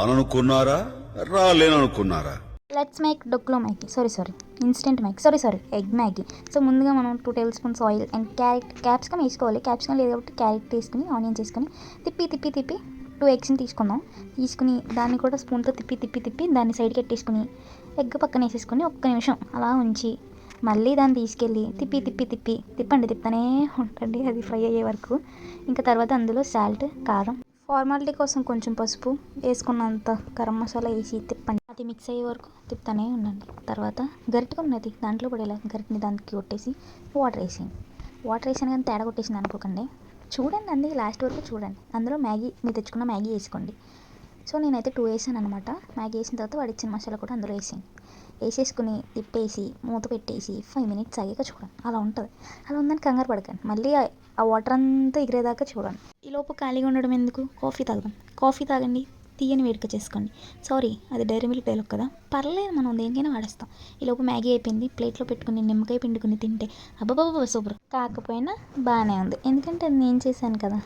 రాననుకున్నారా రాలేననుకున్నారా? Let's make డొక్లో Maggi sorry instant Maggi sorry egg Maggi. So ముందుగా మనం 2 tablespoons oil and capsicum వేసుకోవాలి. క్యాప్సికమ్ లేదు కాబట్టి క్యారెట్ తీసుకుని ఆనియన్స్ వేసుకొని తిప్పి 2 ఎగ్స్ని తీసుకుని దాన్ని కూడా స్పూన్తో తిప్పి దాన్ని సైడ్కి పెట్టేసుకుని ఎగ్ పక్కన వేసేసుకొని ఒక్క నిమిషం అలా ఉంచి మళ్ళీ దాన్ని తీసుకెళ్ళి తిప్పండి ఉంటండి అది ఫ్రై అయ్యే వరకు. ఇంకా తర్వాత అందులో సాల్ట్, కారం, ఫార్మాలిటీ కోసం కొంచెం పసుపు వేసుకున్నంత గరం మసాలా వేసి తిప్పండి. అది మిక్స్ అయ్యే వరకు తిప్పుతూనే ఉండండి. తర్వాత గరిటె ఉన్నది దాంట్లో పడేలా గరిటెని దానికి కొట్టేసి వాటర్ వేసాను కానీ తేడా కొట్టేసింది అనుకోకండి. చూడండి అండి లాస్ట్ వరకు చూడండి. అందులో మ్యాగీ మీరు తెచ్చుకున్న మ్యాగీ వేసుకోండి. సో నేనైతే 2 వేసాను అనమాట. మ్యాగీ వేసిన తర్వాత వాడిచ్చిన మసాలా కూడా అందులో వేసేసుకుని తిప్పేసి మూత పెట్టేసి 5 మినిట్స్ ఆగాక చూడండి. అలా ఉంటుంది. అలా ఉందని కంగారు పడకండి. మళ్ళీ ఆ వాటర్ అంతా ఎగిరేదాకా చూడండి. ఈలోపు ఖాళీగా ఉండడం ఎందుకు, కాఫీ తాగండి. తీయని వేడుక చేసుకోండి. సారీ అది డైరీ మిల్క్ డైలాగ్ కదా, పర్లేదు మనం దేనికైనా వాడేస్తాం. ఈలోపు మ్యాగీ అయిపోయింది. ప్లేట్లో పెట్టుకుని నిమ్మకాయ పిండుకుని తింటే అబ్బబ్బబ్బ సూపర్. కాకపోయినా బాగానే ఉంది, ఎందుకంటే అది నేను చేశాను కదా.